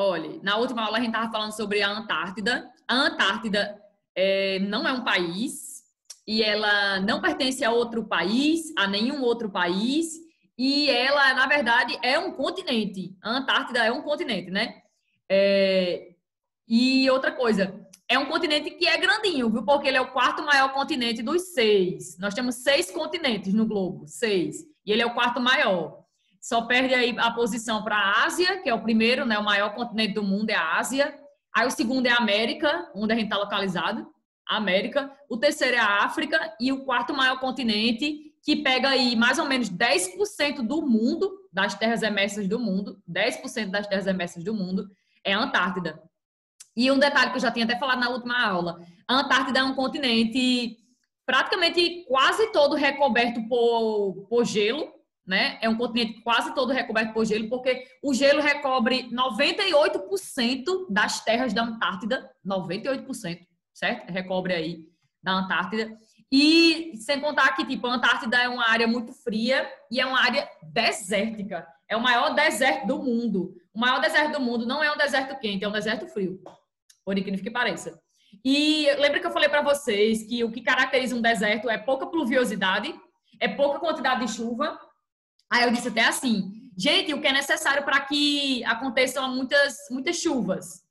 Olha, na última aula a gente estava falando sobre a Antártida. A Antártida não é um país e ela não pertence a outro país, a nenhum outro país. E ela, na verdade, é um continente. A Antártida é um continente, né? E outra coisa, é um continente que é grandinho, viu? Porque ele é o quarto maior continente dos 6. Nós temos 6 continentes no globo, 6. E ele é o quarto maior. Só perde aí a posição para a Ásia, que é o primeiro, né? O maior continente do mundo é a Ásia. Aí o segundo é a América, onde a gente está localizado, a América. O terceiro é a África e o quarto maior continente, que pega aí mais ou menos 10% do mundo, das terras emersas do mundo, 10% das terras emersas do mundo, é a Antártida. E um detalhe que eu já tinha até falado na última aula, a Antártida é um continente praticamente quase todo recoberto por gelo, né? É um continente quase todo recoberto por gelo, porque o gelo recobre 98% das terras da Antártida, 98%, certo? Recobre aí da Antártida. E sem contar que, tipo, a Antártida é uma área muito fria e é uma área desértica. É o maior deserto do mundo. O maior deserto do mundo não é um deserto quente, é um deserto frio, por incrível que pareça. E lembra que eu falei para vocês que o que caracteriza um deserto é pouca pluviosidade, é pouca quantidade de chuva. Aí eu disse até assim, gente, o que é necessário para que aconteçam muitas chuvas?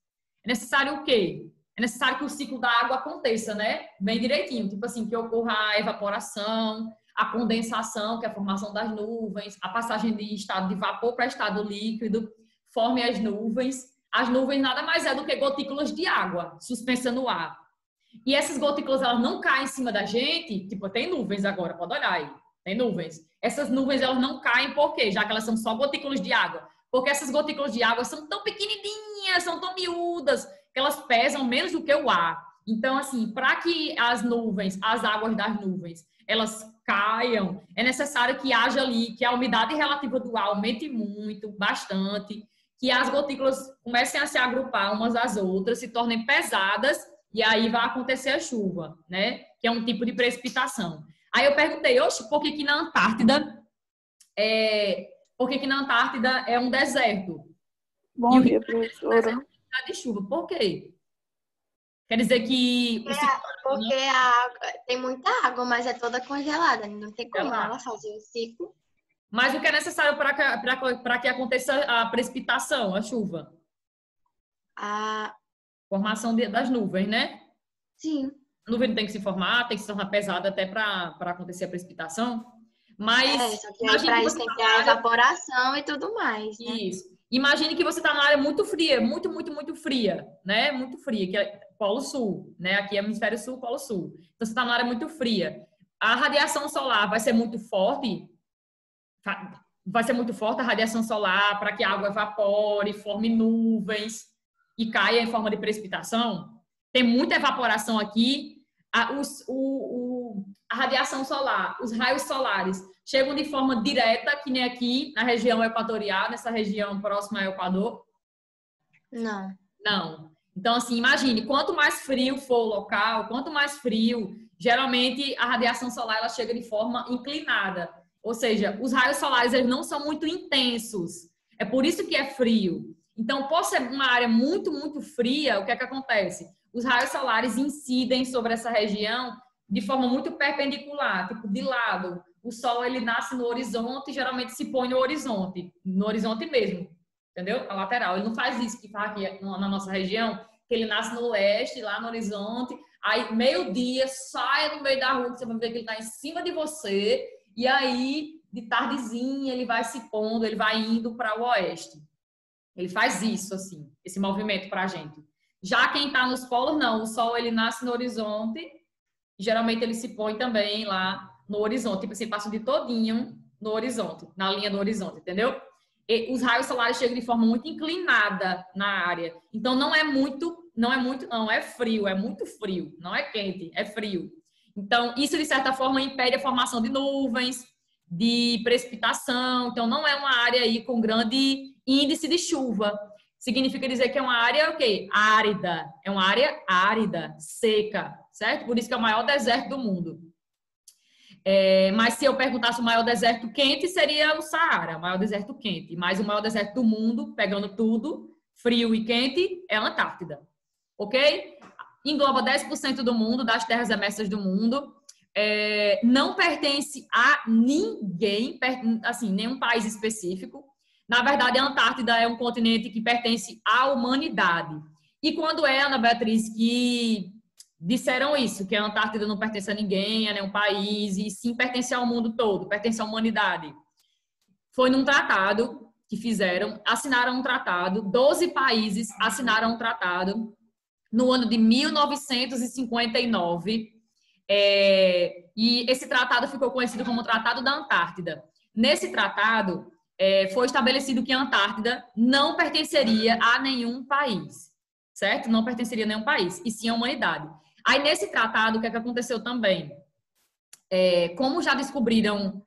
É necessário o quê? É necessário que o ciclo da água aconteça, né? Bem direitinho. Tipo assim, que ocorra a evaporação, a condensação, que é a formação das nuvens, a passagem de estado de vapor para estado líquido, forme as nuvens. As nuvens nada mais é do que gotículas de água suspensas no ar. E essas gotículas, elas não caem em cima da gente. Tipo, tem nuvens agora, pode olhar aí. Tem nuvens. Essas nuvens, elas não caem por quê? Já que elas são só gotículas de água. Porque essas gotículas de água são tão pequenininhas, são tão miúdas, que elas pesam menos do que o ar. Então, assim, para que as nuvens, as águas das nuvens, elas caiam, é necessário que haja ali, que a umidade relativa do ar aumente muito, bastante, que as gotículas comecem a se agrupar umas às outras, se tornem pesadas, e aí vai acontecer a chuva, né? Que é um tipo de precipitação. Aí eu perguntei, oxe, por que que na Antártida é um deserto? Bom dia, professora. De chuva. Por quê? Quer dizer que o ciclo Porque a água, tem muita água, mas é toda congelada. Não tem como ela fazer o ciclo. Mas o que é necessário para que aconteça a precipitação, a chuva? A... Formação das nuvens, né? Sim. A nuvem tem que se formar, tem que se tornar pesada até para acontecer a precipitação. Mas só que aí para isso tem que ter a evaporação e tudo mais, né? Isso. Imagine que você está numa área muito fria, muito, muito, muito fria, né? Muito fria, que é Polo Sul, né? Aqui é Hemisfério Sul, Polo Sul. Então, você está numa área muito fria. A radiação solar vai ser muito forte, a radiação solar para que a água evapore, forme nuvens e caia em forma de precipitação. Tem muita evaporação aqui. A radiação solar, os raios solares chegam de forma direta, que nem aqui na região equatorial, nessa região próxima ao Equador? Não. Não. Então, assim, imagine, quanto mais frio for o local, quanto mais frio, geralmente a radiação solar ela chega de forma inclinada. Ou seja, os raios solares eles não são muito intensos. É por isso que é frio. Então, por ser uma área muito, muito fria, o que é que acontece? Os raios solares incidem sobre essa região de forma muito perpendicular, tipo de lado. O sol ele nasce no horizonte e geralmente se põe no horizonte mesmo, entendeu? A lateral. Ele não faz isso que faz aqui na nossa região, que ele nasce no leste, lá no horizonte, aí meio-dia, sai no meio da rua, você vai ver que ele está em cima de você, e aí, de tardezinha, ele vai se pondo, ele vai indo para o oeste. Ele faz isso, assim, esse movimento para a gente. Já quem está nos polos, não. O sol, ele nasce no horizonte, e geralmente ele se põe também lá no horizonte, tipo assim, passa de todinho no horizonte, na linha do horizonte, entendeu? E os raios solares chegam de forma muito inclinada na área. Então, não é frio, é muito frio. Não é quente, é frio. Então, isso, de certa forma, impede a formação de nuvens, de precipitação. Então, não é uma área aí com grande índice de chuva. Significa dizer que é uma área, o quê? Árida. É uma área árida, seca, certo? Por isso que é o maior deserto do mundo. Mas se eu perguntasse o maior deserto quente, seria o Saara, o maior deserto quente. Mas o maior deserto do mundo, pegando tudo, frio e quente, é a Antártida, ok? Engloba 10% do mundo, das terras emersas do mundo, não pertence a ninguém, assim, nenhum país específico. Na verdade, a Antártida é um continente que pertence à humanidade. E quando Ana Beatriz, que disseram isso, que a Antártida não pertence a ninguém, a nenhum país, e sim pertence ao mundo todo, pertence à humanidade. Foi num tratado que fizeram, assinaram um tratado, 12 países assinaram um tratado no ano de 1959, e esse tratado ficou conhecido como Tratado da Antártida. Nesse tratado, foi estabelecido que a Antártida não pertenceria a nenhum país, certo? Não pertenceria a nenhum país, e sim à humanidade. Aí, nesse tratado, o que é que aconteceu também? Como já descobriram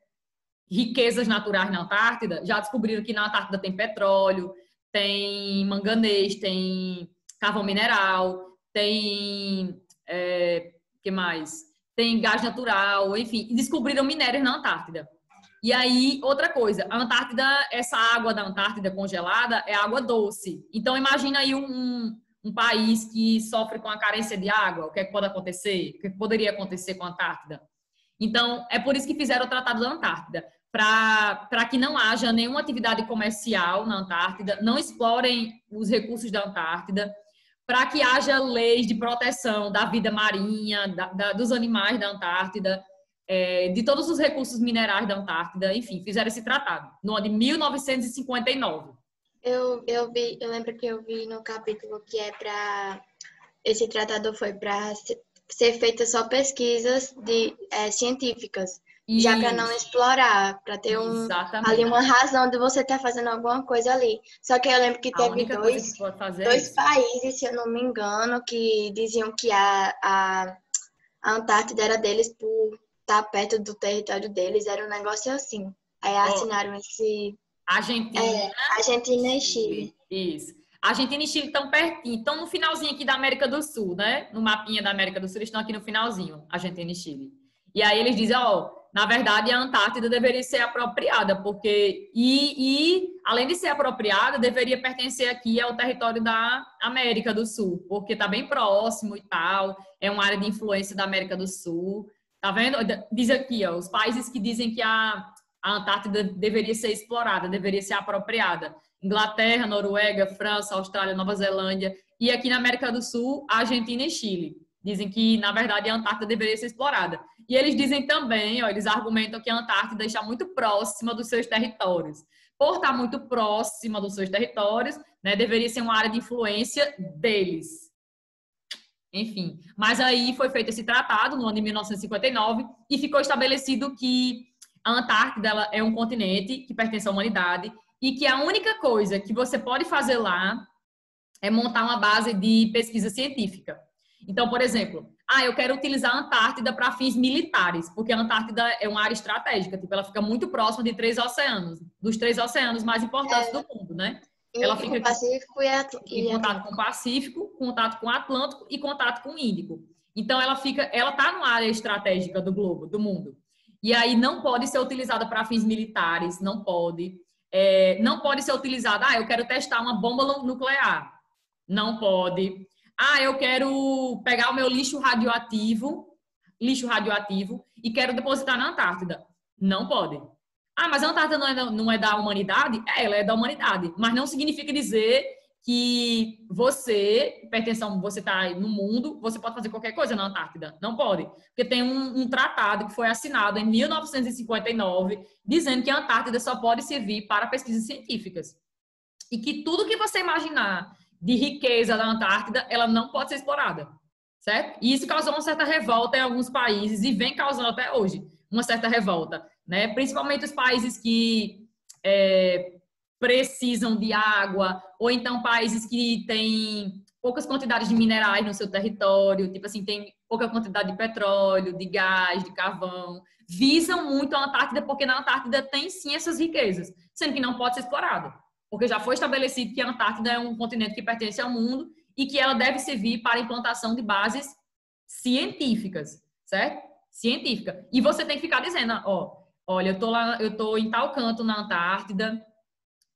riquezas naturais na Antártida, já descobriram que na Antártida tem petróleo, tem manganês, tem carvão mineral, tem... que mais? Tem gás natural, enfim, descobriram minérios na Antártida. E aí, outra coisa, a Antártida, essa água da Antártida congelada é água doce. Então, imagina aí um país que sofre com a carência de água, o que é que pode acontecer? O que é que poderia acontecer com a Antártida? Então, é por isso que fizeram o Tratado da Antártida, para que não haja nenhuma atividade comercial na Antártida, não explorem os recursos da Antártida, para que haja leis de proteção da vida marinha, dos animais da Antártida, de todos os recursos minerais da Antártida, enfim, fizeram esse tratado, no ano de 1959. Eu lembro que eu vi no capítulo que esse tratado foi para ser feitas só pesquisas científicas, já para não explorar, para ter ali uma razão de você estar fazendo alguma coisa ali. Só que eu lembro que teve dois países, se eu não me engano, que diziam que a Antártida era deles por estar perto do território deles, era um negócio assim. Aí assinaram esse... Argentina e Chile. Isso. Argentina e Chile estão pertinho, estão no finalzinho aqui da América do Sul, né? No mapinha da América do Sul, eles estão aqui no finalzinho, Argentina e Chile. E aí eles dizem, na verdade, a Antártida deveria ser apropriada, porque... além de ser apropriada, deveria pertencer aqui ao território da América do Sul, porque está bem próximo e tal, é uma área de influência da América do Sul. Tá vendo? Diz aqui, os países que dizem que a Antártida deveria ser explorada, deveria ser apropriada. Inglaterra, Noruega, França, Austrália, Nova Zelândia. E aqui na América do Sul, Argentina e Chile. Dizem que, na verdade, a Antártida deveria ser explorada. E eles dizem também, eles argumentam que a Antártida está muito próxima dos seus territórios. Por estar muito próxima dos seus territórios, né, deveria ser uma área de influência deles. Enfim, mas aí foi feito esse tratado no ano de 1959 e ficou estabelecido que a Antártida ela é um continente que pertence à humanidade e que a única coisa que você pode fazer lá é montar uma base de pesquisa científica. Então, por exemplo, eu quero utilizar a Antártida para fins militares, porque a Antártida é uma área estratégica, tipo, ela fica muito próxima de 3 oceanos, dos 3 oceanos mais importantes do mundo, né? Ela fica com o Pacífico em contato com o Pacífico, contato com o Atlântico e contato com o Índico. Então, ela está numa área estratégica do globo, do mundo. E aí não pode ser utilizada para fins militares, não pode. Não pode ser utilizada, eu quero testar uma bomba nuclear. Não pode. Eu quero pegar o meu lixo radioativo e quero depositar na Antártida. Não pode. Mas a Antártida não é da humanidade? Ela é da humanidade. Mas não significa dizer que você está no mundo, você pode fazer qualquer coisa na Antártida. Não pode. Porque tem um tratado que foi assinado em 1959 dizendo que a Antártida só pode servir para pesquisas científicas. E que tudo que você imaginar de riqueza da Antártida, ela não pode ser explorada. Certo? E isso causou uma certa revolta em alguns países e vem causando até hoje uma certa revolta, né? Principalmente os países que precisam de água, ou então países que têm poucas quantidades de minerais no seu território, tipo assim, tem pouca quantidade de petróleo, de gás, de carvão, visam muito a Antártida porque na Antártida tem sim essas riquezas, sendo que não pode ser explorada, porque já foi estabelecido que a Antártida é um continente que pertence ao mundo e que ela deve servir para a implantação de bases científicas, certo? Científica. E você tem que ficar dizendo, olha, eu tô em tal canto na Antártida,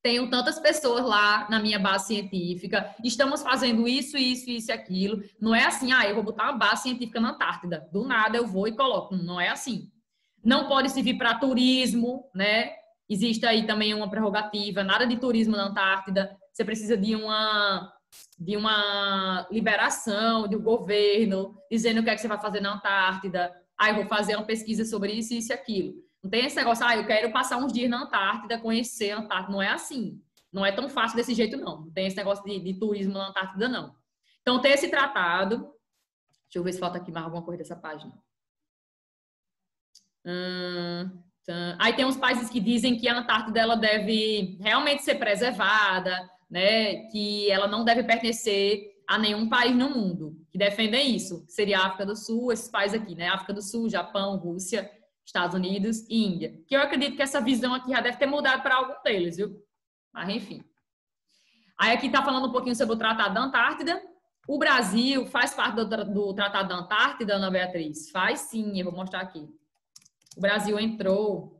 tenho tantas pessoas lá na minha base científica, estamos fazendo isso, isso, isso e aquilo. Não é assim, eu vou botar uma base científica na Antártida. Do nada eu vou e coloco. Não é assim. Não pode servir para turismo, né? Existe aí também uma prerrogativa, nada de turismo na Antártida. Você precisa de uma liberação do governo, dizendo o que é que você vai fazer na Antártida. Eu vou fazer uma pesquisa sobre isso, isso e aquilo. Não tem esse negócio, eu quero passar uns dias na Antártida, conhecer a Antártida. Não é assim. Não é tão fácil desse jeito, não. Não tem esse negócio de turismo na Antártida, não. Então, tem esse tratado. Deixa eu ver se falta aqui mais alguma coisa dessa página. Aí tem uns países que dizem que a Antártida ela deve realmente ser preservada, né? Que ela não deve pertencer a nenhum país no mundo. Que defendem isso. Que seria a África do Sul, esses países aqui, né? África do Sul, Japão, Rússia, Estados Unidos e Índia. Que eu acredito que essa visão aqui já deve ter mudado para algum deles, viu? Mas, enfim. Aí aqui está falando um pouquinho sobre o Tratado da Antártida. O Brasil faz parte do Tratado da Antártida, Ana Beatriz? Faz sim, eu vou mostrar aqui. O Brasil entrou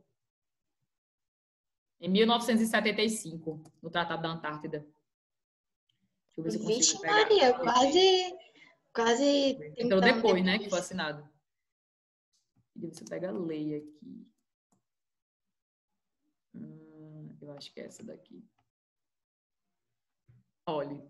em 1975 no Tratado da Antártida. Deixa eu ver se eu consigo Vixe, pegar. Maria, quase... Entrou depois, né, que foi assinado. Você pega a lei aqui. Eu acho que é essa daqui. Olha.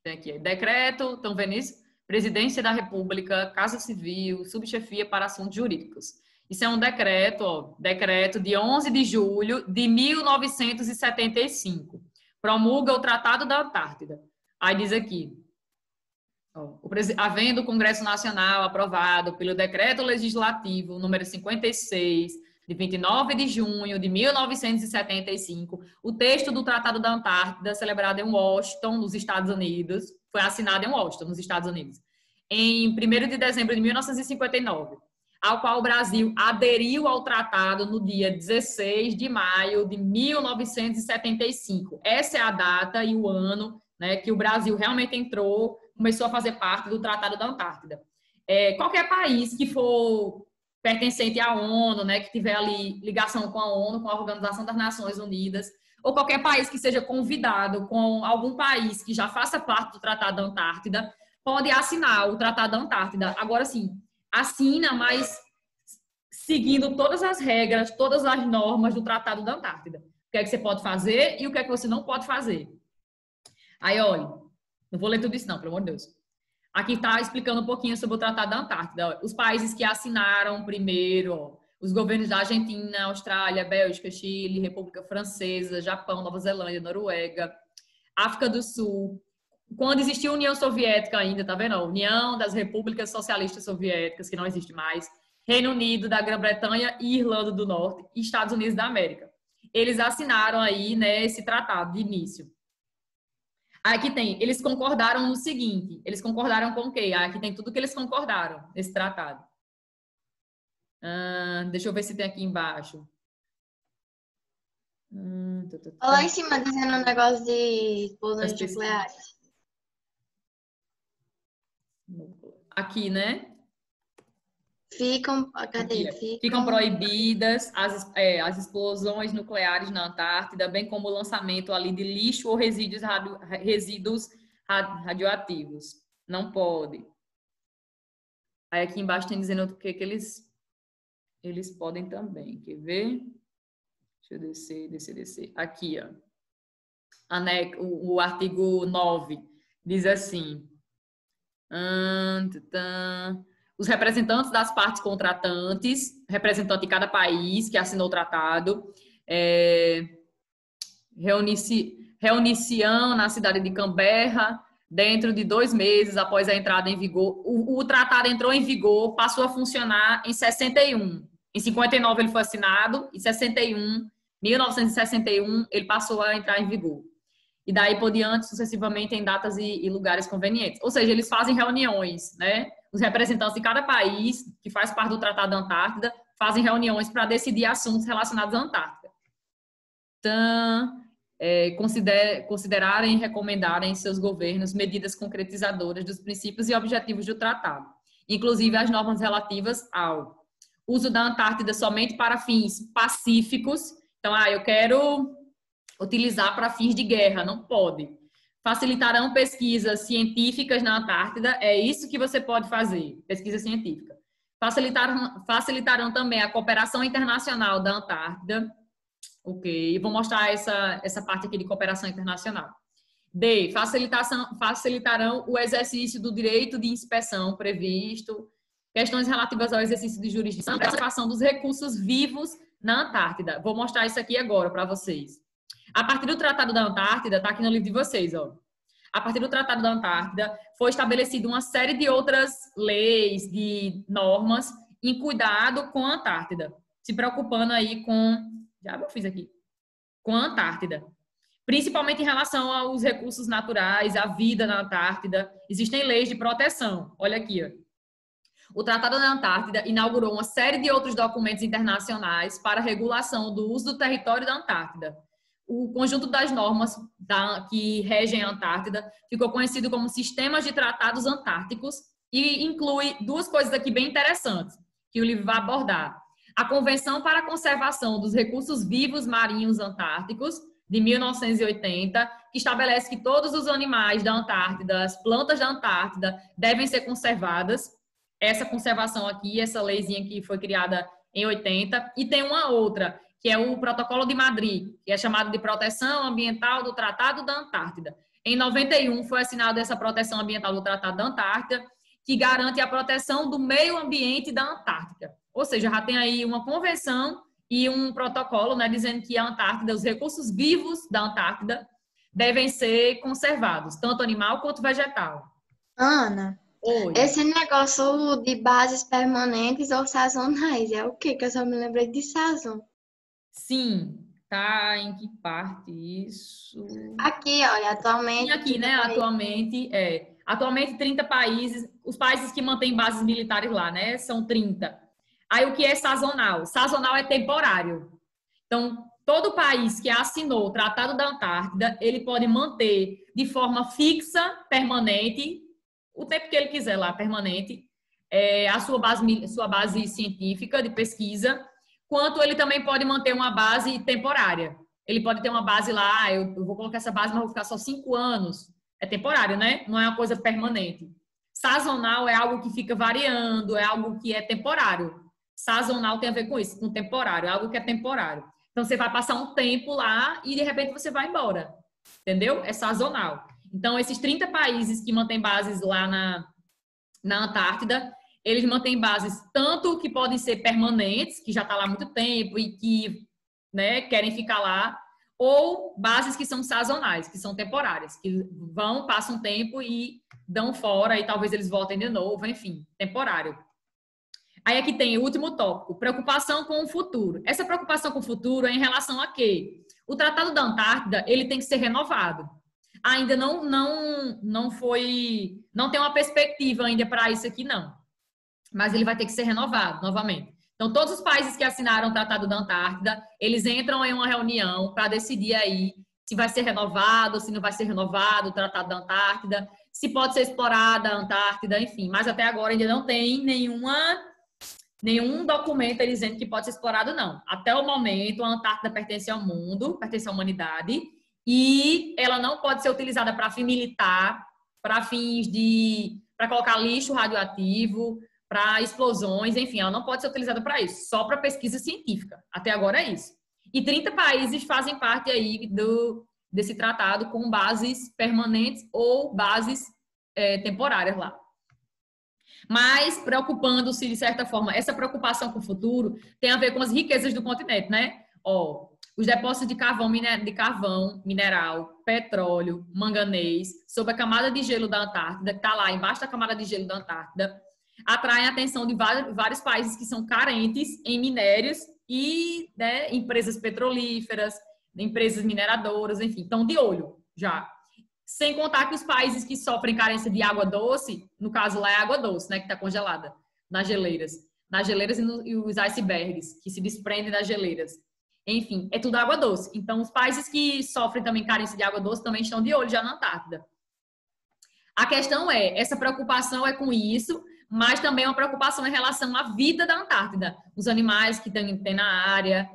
Tem aqui. Decreto, estão vendo isso? Presidência da República, Casa Civil, Subchefia para Assuntos Jurídicos. Isso é um decreto, decreto de 11 de julho de 1975. Promulga o Tratado da Antártida. Aí diz aqui. Havendo o Congresso Nacional aprovado pelo Decreto Legislativo número 56, de 29 de junho de 1975, o texto do Tratado da Antártida, celebrado em Washington, nos Estados Unidos, foi assinado em Washington, nos Estados Unidos, em 1º de dezembro de 1959, ao qual o Brasil aderiu ao tratado no dia 16 de maio de 1975. Essa é a data e o ano, né, que o Brasil realmente começou a fazer parte do Tratado da Antártida. Qualquer país que for pertencente à ONU, né, que tiver ali ligação com a ONU, com a Organização das Nações Unidas, ou qualquer país que seja convidado com algum país que já faça parte do Tratado da Antártida, pode assinar o Tratado da Antártida. Agora, sim, assina, mas seguindo todas as regras, todas as normas do Tratado da Antártida. O que é que você pode fazer e o que é que você não pode fazer. Aí, olha, não vou ler tudo isso não, pelo amor de Deus. Aqui está explicando um pouquinho sobre o Tratado da Antártida. Os países que assinaram primeiro, os governos da Argentina, Austrália, Bélgica, Chile, República Francesa, Japão, Nova Zelândia, Noruega, África do Sul. Quando existia a União Soviética ainda, tá vendo? União das Repúblicas Socialistas Soviéticas, que não existe mais. Reino Unido, da Grã-Bretanha e Irlanda do Norte e Estados Unidos da América. Eles assinaram aí, né, esse tratado de início. Aqui tem, eles concordaram no seguinte, eles concordaram com o quê? Aqui tem tudo que eles concordaram nesse tratado. Deixa eu ver se tem aqui embaixo. Lá em cima dizendo um negócio de explosões nucleares. Aqui, né? Ficam proibidas as explosões nucleares na Antártida, bem como o lançamento ali de lixo ou resíduos radioativos. Não pode. Aí aqui embaixo tem dizendo o que eles podem também. Quer ver? Deixa eu descer. Aqui, ó. O artigo 9 diz assim... Os representantes das partes contratantes, representante de cada país que assinou o tratado, reunir-se-ão na cidade de Canberra dentro de 2 meses após a entrada em vigor. O tratado entrou em vigor, passou a funcionar em 61. Em 59 ele foi assinado, em 1961 ele passou a entrar em vigor. E daí por diante, sucessivamente, em datas e lugares convenientes. Ou seja, eles fazem reuniões, né? Os representantes de cada país que faz parte do Tratado da Antártida fazem reuniões para decidir assuntos relacionados à Antártida. Então, considerarem e recomendarem em seus governos medidas concretizadoras dos princípios e objetivos do tratado, inclusive as normas relativas ao uso da Antártida somente para fins pacíficos. Então, eu quero utilizar para fins de guerra, não pode. Facilitarão pesquisas científicas na Antártida, é isso que você pode fazer, pesquisa científica. Facilitarão também a cooperação internacional da Antártida. Ok, vou mostrar essa parte aqui de cooperação internacional. D, facilitarão o exercício do direito de inspeção previsto, questões relativas ao exercício de jurisdição, preservação dos recursos vivos na Antártida. Vou mostrar isso aqui agora para vocês. A partir do Tratado da Antártida, está aqui no livro de vocês, ó. A partir do Tratado da Antártida, foi estabelecida uma série de outras leis, de normas em cuidado com a Antártida, se preocupando aí com... Já eu fiz aqui. Com a Antártida. Principalmente em relação aos recursos naturais, à vida na Antártida. Existem leis de proteção. Olha aqui, ó. O Tratado da Antártida inaugurou uma série de outros documentos internacionais para a regulação do uso do território da Antártida. O conjunto das normas que regem a Antártida ficou conhecido como Sistemas de Tratados Antárticos e inclui duas coisas aqui bem interessantes que o livro vai abordar. A Convenção para a Conservação dos Recursos Vivos Marinhos Antárticos, de 1980, que estabelece que todos os animais da Antártida, as plantas da Antártida, devem ser conservadas. Essa conservação aqui, essa leizinha que foi criada em 80. E tem uma outra, que é o Protocolo de Madrid, que é chamado de Proteção Ambiental do Tratado da Antártida. Em 91 foi assinada essa Proteção Ambiental do Tratado da Antártida, que garante a proteção do meio ambiente da Antártica. Ou seja, já tem aí uma convenção e um protocolo, né, dizendo que a Antártida, os recursos vivos da Antártida devem ser conservados, tanto animal quanto vegetal. Ana, Oi. esse negócio de bases permanentes ou sazonais, é o quê? Que eu só me lembrei de sazon. Sim, tá em que parte isso? Aqui, olha, atualmente... E aqui, né, atualmente 30 países, os países que mantêm bases militares lá, né, são 30. Aí o que é sazonal? Sazonal é temporário. Então, todo país que assinou o Tratado da Antártida, ele pode manter de forma fixa, permanente, o tempo que ele quiser lá, permanente, a sua base científica de pesquisa, quanto ele também pode manter uma base temporária. Ele pode ter uma base lá, eu vou colocar essa base, mas vou ficar só 5 anos. É temporário, né? Não é uma coisa permanente. Sazonal é algo que fica variando, é algo que é temporário. Sazonal tem a ver com isso, com temporário, é algo que é temporário. Então, você vai passar um tempo lá e, de repente, você vai embora. Entendeu? É sazonal. Então, esses 30 países que mantêm bases lá na Antártida, eles mantêm bases tanto que podem ser permanentes, que já está lá há muito tempo e que, né, querem ficar lá, ou bases que são sazonais, que são temporárias, que vão, passam um tempo e dão fora e talvez eles voltem de novo, enfim, temporário. Aí aqui tem o último tópico, preocupação com o futuro. Essa preocupação com o futuro é em relação a quê? O Tratado da Antártida, ele tem que ser renovado. Ainda não tem uma perspectiva ainda para isso aqui, não. Mas ele vai ter que ser renovado novamente. Então, todos os países que assinaram o Tratado da Antártida, eles entram em uma reunião para decidir aí se vai ser renovado, se não vai ser renovado o Tratado da Antártida, se pode ser explorada a Antártida, enfim. Mas até agora ainda não tem nenhum documento dizendo que pode ser explorado, não. Até o momento, a Antártida pertence ao mundo, pertence à humanidade, e ela não pode ser utilizada para fim militar, para fins para colocar lixo radioativo, para explosões, enfim, ela não pode ser utilizada para isso, só para pesquisa científica. Até agora é isso. E 30 países fazem parte aí desse tratado com bases permanentes ou bases temporárias lá. Mas, preocupando-se, de certa forma, essa preocupação com o futuro tem a ver com as riquezas do continente, né? Os depósitos de carvão mineral, petróleo, manganês, sob a camada de gelo da Antártida, que está lá embaixo da camada de gelo da Antártida, atraem a atenção de vários países que são carentes em minérios e, né, empresas petrolíferas, empresas mineradoras, enfim, estão de olho já. Sem contar que os países que sofrem carência de água doce, no caso lá é água doce, né, que está congelada nas geleiras e os icebergs que se desprendem das geleiras. Enfim, é tudo água doce. Então, os países que sofrem também carência de água doce também estão de olho já na Antártida. A questão essa preocupação é com isso, mas também uma preocupação em relação à vida da Antártida. Os animais que tem na área,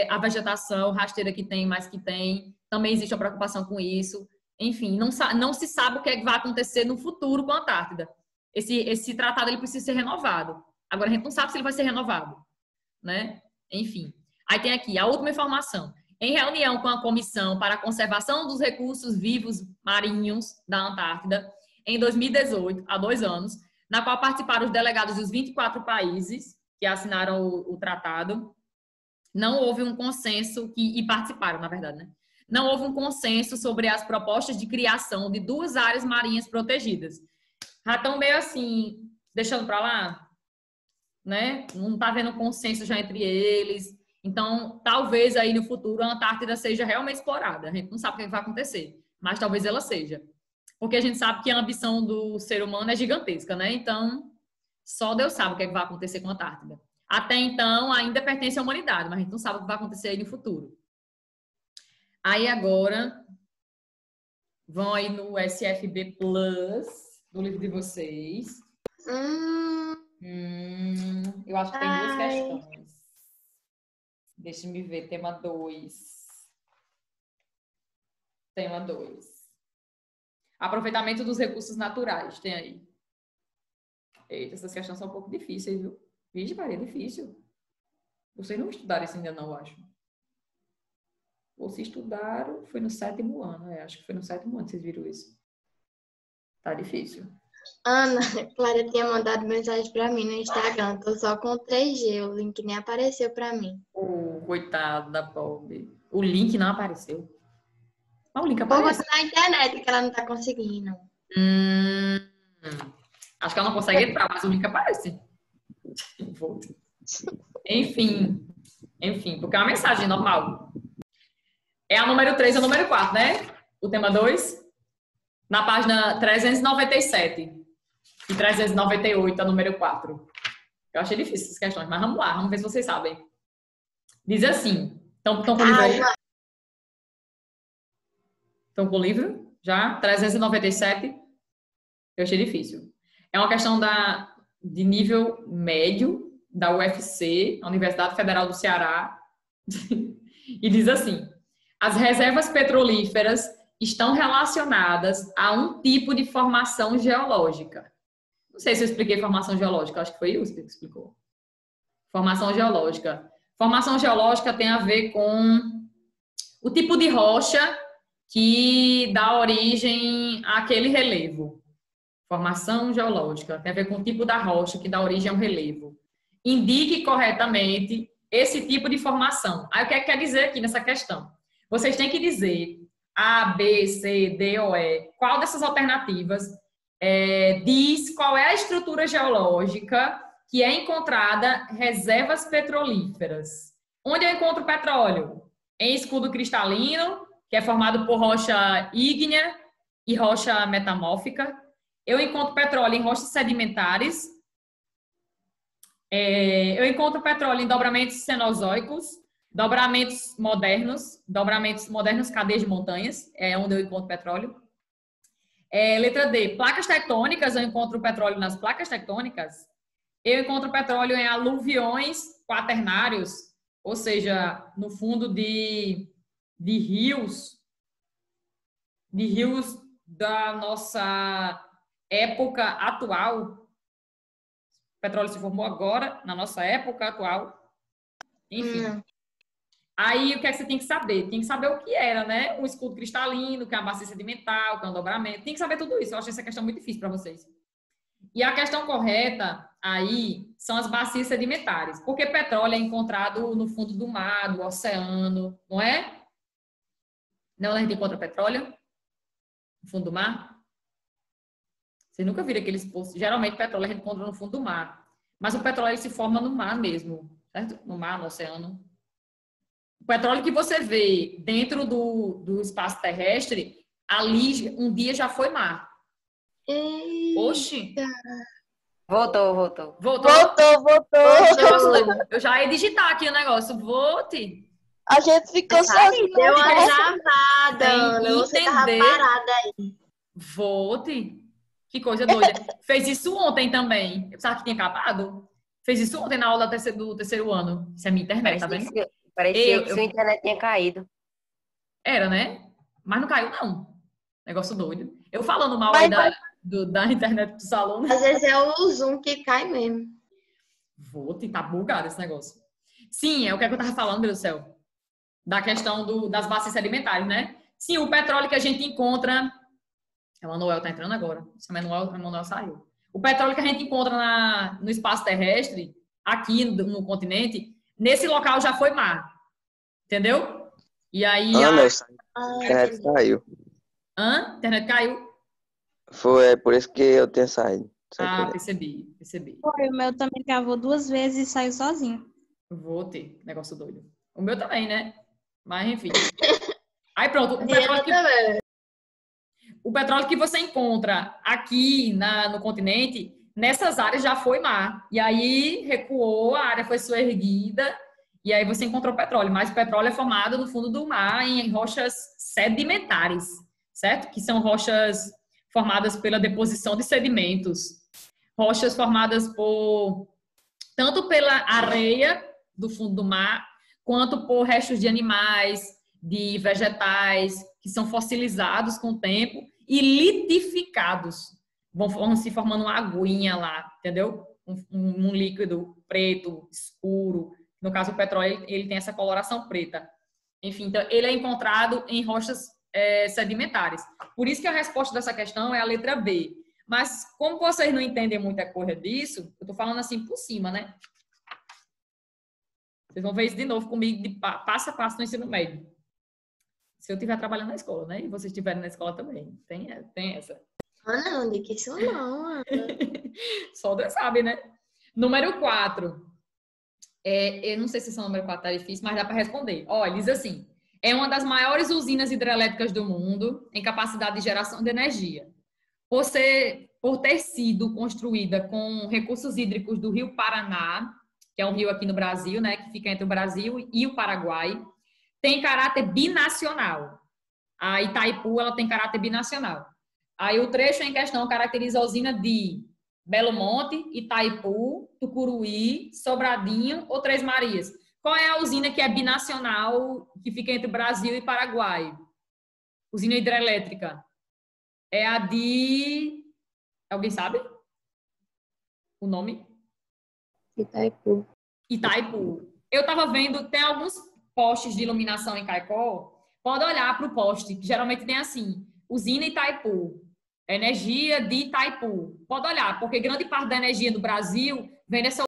a vegetação rasteira que tem, mais que tem. também existe uma preocupação com isso. Enfim, não se sabe o que é que vai acontecer no futuro com a Antártida. Esse tratado ele precisa ser renovado. Agora, a gente não sabe se ele vai ser renovado, né? Enfim. Aí tem aqui a última informação. Em reunião com a Comissão para a Conservação dos Recursos Vivos Marinhos da Antártida, em 2018, há 2 anos, na qual participaram os delegados dos 24 países que assinaram o tratado, não houve um consenso, e participaram, na verdade, né? Não houve um consenso sobre as propostas de criação de 2 áreas marinhas protegidas. Já estão meio assim, deixando para lá, né? Não está havendo consenso já entre eles. Então, talvez aí no futuro a Antártida seja realmente explorada. A gente não sabe o que vai acontecer, mas talvez ela seja. Porque a gente sabe que a ambição do ser humano é gigantesca, né? Então, só Deus sabe o que vai acontecer com a Antártida. Até então, ainda pertence à humanidade, mas a gente não sabe o que vai acontecer aí no futuro. Aí agora, vão aí no SFB Plus, do livro de vocês. Eu acho que tem 2 questões. Deixa me ver, tema 2. Tema 2. Aproveitamento dos recursos naturais, tem aí. Eita, essas questões são um pouco difíceis, viu? Vixe, Maria, é difícil. Vocês não estudaram isso ainda não, eu acho. Ou se estudaram, foi no 7º ano. Acho que foi no 7º ano que vocês viram isso. Tá difícil. Ana, Clara tinha mandado mensagem pra mim no Instagram. Tô só com 3G, o link nem apareceu pra mim. Coitado da pobre. O link não apareceu. Mas o link Vou aparece. botar na internet que ela não tá conseguindo. Acho que ela não consegue entrar, mas o link aparece. Enfim, porque é uma mensagem normal. É a número 3 e a número 4, né? O tema 2. Na página 397 e 398, a número 4. Eu achei difícil essas questões, mas vamos lá, vamos ver se vocês sabem. Diz assim, estão com o livro aí? Estão com o livro? Já? 397. Eu achei difícil. É uma questão de nível médio da UFC, a Universidade Federal do Ceará. E diz assim, as reservas petrolíferas estão relacionadas a um tipo de formação geológica. Não sei se eu expliquei formação geológica, acho que foi Ilse que explicou. Formação geológica. Formação geológica tem a ver com o tipo de rocha que dá origem àquele relevo. Formação geológica tem a ver com o tipo da rocha que dá origem ao relevo. Indique corretamente esse tipo de formação. Aí o que é que quer dizer aqui nessa questão? Vocês têm que dizer A, B, C, D ou E. Qual dessas alternativas diz qual é a estrutura geológica que é encontrada reservas petrolíferas? Onde eu encontro petróleo? Em escudo cristalino, que é formado por rocha ígnea e rocha metamórfica. Eu encontro petróleo em rochas sedimentares. Eu encontro petróleo em dobramentos cenozoicos, dobramentos modernos cadeias de montanhas, é onde eu encontro petróleo. Letra D, placas tectônicas, eu encontro petróleo nas placas tectônicas. Eu encontro petróleo em aluviões quaternários, ou seja, no fundo de rios da nossa época atual. O petróleo se formou agora, na nossa época atual. Enfim. Aí, o que é que você tem que saber? Tem que saber o que era, né? Um escudo cristalino, que é uma bacia sedimentar, que é um dobramento. Tem que saber tudo isso. Eu achei essa questão muito difícil para vocês. E a questão correta aí são as bacias sedimentares. Porque petróleo é encontrado no fundo do mar, do oceano, não é? Não, a gente encontra petróleo no fundo do mar. Vocês nunca viram aqueles poços? Geralmente, petróleo a gente encontra no fundo do mar. Mas o petróleo ele se forma no mar mesmo, certo? No mar, no oceano. O petróleo que você vê dentro do espaço terrestre, ali um dia já foi mar. Oxi! Voltou. Eu já ia digitar aqui o negócio. Vote! A gente ficou sozinho. Deu uma travada, Ana. Você tava parada aí. Vote! Que coisa doida. Fez isso ontem também. Eu pensava que tinha acabado. Fez isso ontem na aula do terceiro ano. Isso é minha internet, tá vendo? Parecia que sua internet tinha caído. Era, né? Mas não caiu, não. Negócio doido. Eu falando mal aí da internet dos alunos. Às vezes é o Zoom que cai mesmo. Vou tentar bugado esse negócio. Sim, é o que eu tava falando, meu Deus do céu. Da questão das bacias sedimentares, né? Sim, o petróleo que a gente encontra... O Manuel tá entrando agora. O Manuel saiu. O petróleo que a gente encontra no espaço terrestre, aqui no continente, nesse local já foi mar. Entendeu? E aí... A internet caiu. A internet caiu? Foi por isso que eu tenho saído. Percebi. Foi, o meu também gravou 2 vezes e saiu sozinho. Vou ter. Negócio doido. O meu também, né? Mas, enfim. Aí, pronto. O petróleo que você encontra aqui no continente, nessas áreas já foi mar. E aí, recuou, a área foi soerguida, e aí você encontrou petróleo. Mas o petróleo é formado no fundo do mar em rochas sedimentares, certo? Que são rochas formadas pela deposição de sedimentos. Rochas formadas tanto pela areia do fundo do mar, quanto por restos de animais, de vegetais, que são fossilizados com o tempo e litificados. Vão se formando uma aguinha lá, entendeu? Um líquido preto, escuro. No caso, o petróleo, ele tem essa coloração preta. Enfim, então, ele é encontrado em rochas sedimentares. Por isso que a resposta dessa questão é a letra B. Mas, como vocês não entendem muita coisa disso, eu tô falando assim por cima, né? Vocês vão ver isso de novo comigo, de passo a passo no ensino médio. Se eu estiver trabalhando na escola, né? E vocês estiverem na escola também. Tem essa. Não, de que isso não. Só Deus sabe, né? Número 4. Eu não sei se esse número 4 tá difícil, mas dá para responder. Olha, diz assim. É uma das maiores usinas hidrelétricas do mundo em capacidade de geração de energia. Por ter sido construída com recursos hídricos do Rio Paraná, que é um rio aqui no Brasil, né? Que fica entre o Brasil e o Paraguai. Tem caráter binacional. A Itaipu, ela tem caráter binacional. Aí o trecho em questão caracteriza a usina de Belo Monte, Itaipu, Tucuruí, Sobradinho ou Três Marias. Qual é a usina que é binacional, que fica entre Brasil e Paraguai? Usina hidrelétrica. É a de... Alguém sabe o nome? Itaipu. Eu estava vendo, tem alguns postes de iluminação em Caicó. Pode olhar para o poste, que geralmente tem assim, usina Itaipu, energia de Itaipu. Pode olhar, porque grande parte da energia do Brasil vem dessa